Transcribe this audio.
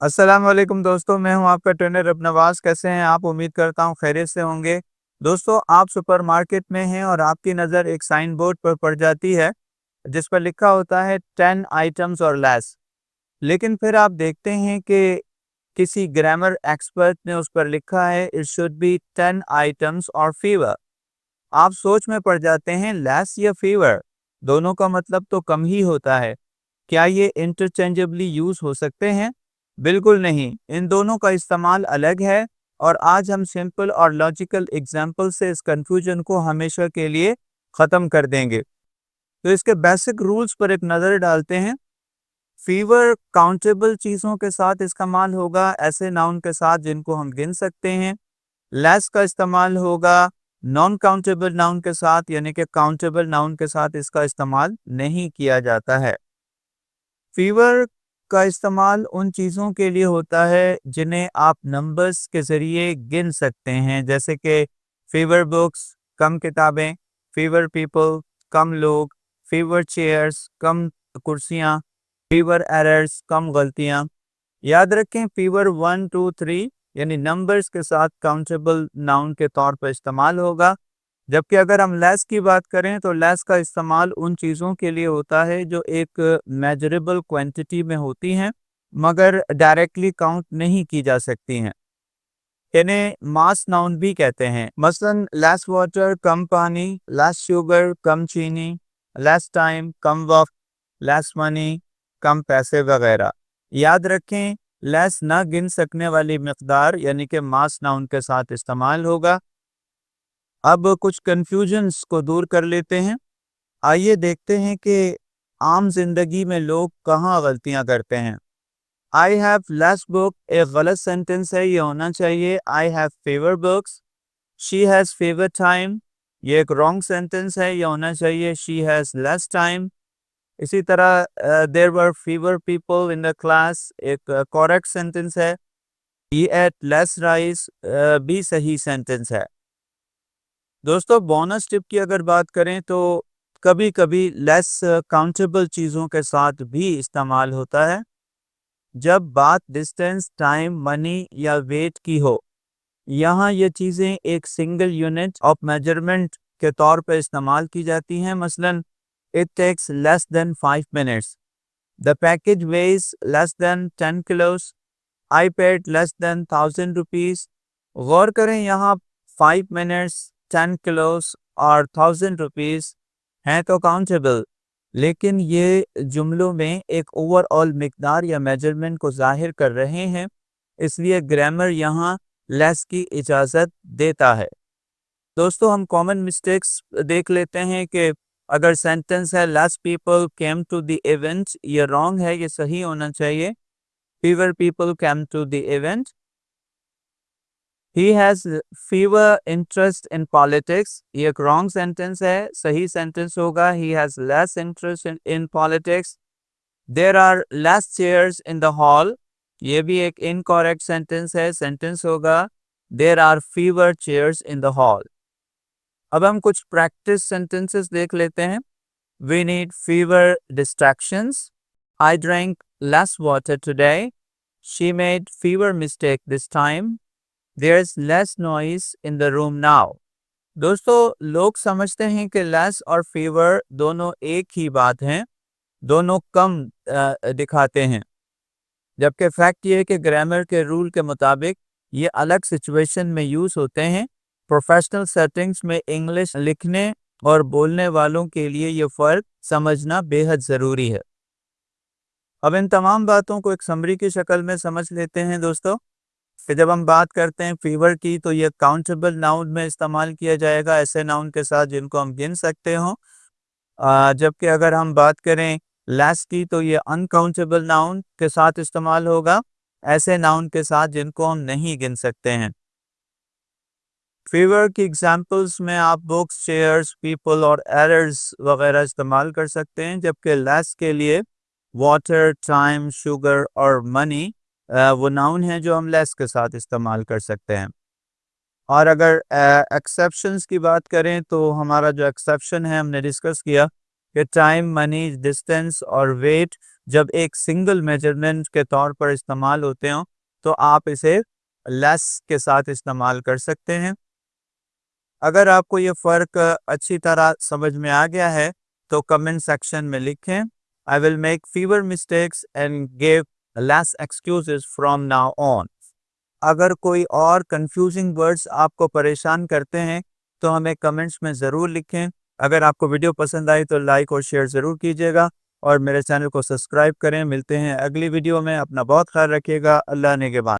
अस्सलाम वालेकुम दोस्तों, मैं हूं आपका ट्रेनर नवाज। कैसे हैं आप? उम्मीद करता हूं खैरियत से होंगे। दोस्तों, आप सुपरमार्केट में हैं और आपकी नज़र एक साइन बोर्ड पर पड़ जाती है जिस पर लिखा होता है 10 आइटम्स और लेस। लेकिन फिर आप देखते हैं कि किसी ग्रामर एक्सपर्ट ने उस पर लिखा है इट शुड बी 10 आइटम्स और फीवर। आप सोच में पड़ जाते हैं, लेस या फीवर, दोनों का मतलब तो कम ही होता है। क्या ये इंटरचेंजेबली यूज हो सकते हैं? बिल्कुल नहीं, इन दोनों का इस्तेमाल अलग है। और आज हम सिंपल और लॉजिकल एग्जाम्पल से इस कंफ्यूजन को हमेशा के लिए खत्म कर देंगे। तो इसके बेसिक रूल्स पर एक नज़र डालते हैं। फीवर काउंटेबल चीज़ों के साथ इस्तेमाल होगा, ऐसे नाउन के साथ जिनको हम गिन सकते हैं। लेस का इस्तेमाल होगा नॉन काउंटेबल नाउन के साथ, यानी कि काउंटेबल नाउन के साथ इसका इस्तेमाल नहीं किया जाता है। फीवर का इस्तेमाल उन चीज़ों के लिए होता है जिन्हें आप नंबर्स के ज़रिए गिन सकते हैं, जैसे कि फीवर बुक्स कम किताबें, फीवर पीपल कम लोग, फीवर चेयर्स कम कुर्सियाँ, फीवर एरर्स कम गलतियाँ। याद रखें, फीवर 1 2 3 यानी नंबर्स के साथ काउंटेबल नाउन के तौर पर इस्तेमाल होगा। जबकि अगर हम लेस की बात करें तो लेस का इस्तेमाल उन चीज़ों के लिए होता है जो एक मेजरेबल क्वांटिटी में होती हैं मगर डायरेक्टली काउंट नहीं की जा सकती हैं। इन्हें मास नाउन भी कहते हैं। मसलन लेस वाटर कम पानी, लेस शुगर कम चीनी, लेस टाइम कम वक्त, लेस मनी कम पैसे वगैरह। याद रखें, लेस ना गिन सकने वाली मकदार यानी कि मास नाउन के साथ इस्तेमाल होगा। अब कुछ कंफ्यूजन्स को दूर कर लेते हैं। आइए देखते हैं कि आम जिंदगी में लोग कहाँ गलतियां करते हैं। आई हैव लेस बुक एक गलत सेंटेंस है, ये होना चाहिए I have favour books. She has favour time, ये एक रॉन्ग सेंटेंस है, ये होना चाहिए शी हैज लेस टाइम। इसी तरह there were fewer people in the class एक करेक्ट सेंटेंस है। ही एट लेस राइस भी सही सेंटेंस है। दोस्तों, बोनस टिप की अगर बात करें तो कभी कभी लेस काउंटेबल चीज़ों के साथ भी इस्तेमाल होता है जब बात डिस्टेंस, टाइम, मनी या वेट की हो। यहाँ ये चीज़ें एक सिंगल यूनिट ऑफ मेजरमेंट के तौर पर इस्तेमाल की जाती हैं। मसलन it takes less than 5 minutes, the package weighs less than 10 kilos, I paid less than 1000 rupees. गौर करें, यहाँ 5 मिनट्स, 10 किलोस और 1000 रुपीज़ हैं तो काउंटेबल, लेकिन ये जुमलों में एक ओवरऑल मिकदार या मेजरमेंट को जाहिर कर रहे हैं, इसलिए ग्रामर यहाँ लेस की इजाज़त देता है। दोस्तों, हम कॉमन मिस्टेक्स देख लेते हैं कि अगर सेंटेंस है less people came to the event, ये रॉन्ग है, ये सही होना चाहिए fewer people came to the event. He has fewer interest in politics, ये एक रॉन्ग सेंटेंस है, सही सेंटेंस होगा he has less interest in politics. There are less chairs in the hall, ये भी एक इनकरेक्ट सेंटेंस है, सेंटेंस होगा there are fewer chairs in the hall. अब हम कुछ प्रैक्टिस सेंटेंसेस देख लेते हैं। We need fewer distractions, I drank less water today, she made fewer mistake this time, there is less noise in the room now. दोस्तों, लोग समझते हैं कि लेस और फीवर दोनों एक ही बात हैं, दोनों कम दिखाते हैं, जबकि फैक्ट ये है कि ग्रामर के रूल के मुताबिक ये अलग सिचुएशन में यूज़ होते हैं। प्रोफेशनल सेटिंग्स में इंग्लिश लिखने और बोलने वालों के लिए ये फ़र्क समझना बेहद ज़रूरी है। अब इन तमाम बातों को एक समरी की शक्ल में समझ लेते हैं दोस्तों, कि जब हम बात करते हैं फीवर की तो ये काउंटेबल नाउन में इस्तेमाल किया जाएगा, ऐसे नाउन के साथ जिनको हम गिन सकते हों। जबकि अगर हम बात करें लेस की तो ये अनकाउंटेबल नाउन के साथ इस्तेमाल होगा, ऐसे नाउन के साथ जिनको हम नहीं गिन सकते हैं। फीवर की एग्जांपल्स में आप बुक्स, चेयर्स, पीपल और एरर्स वगैरह इस्तेमाल कर सकते हैं, जबकि लेस के लिए वाटर, टाइम, शुगर और मनी वो नाउन हैं जो हम लेस के साथ इस्तेमाल कर सकते हैं। और अगर एक्सेप्शंस की बात करें तो हमारा जो एक्सेप्शन है हमने डिस्कस किया कि टाइम, मनी, डिस्टेंस और वेट जब एक सिंगल मेजरमेंट के तौर पर इस्तेमाल होते हो तो आप इसे लेस के साथ इस्तेमाल कर सकते हैं। अगर आपको ये फ़र्क अच्छी तरह समझ में आ गया है तो कमेंट सेक्शन में लिखें। I will make fever mistakes and give less excuses from now on. अगर कोई और कंफ्यूजिंग वर्ड्स आपको परेशान करते हैं तो हमें कमेंट्स में ज़रूर लिखें। अगर आपको वीडियो पसंद आई तो लाइक और शेयर ज़रूर कीजिएगा और मेरे चैनल को सब्सक्राइब करें। मिलते हैं अगली वीडियो में। अपना बहुत ख्याल रखिएगा। अल्लाह निगहबान।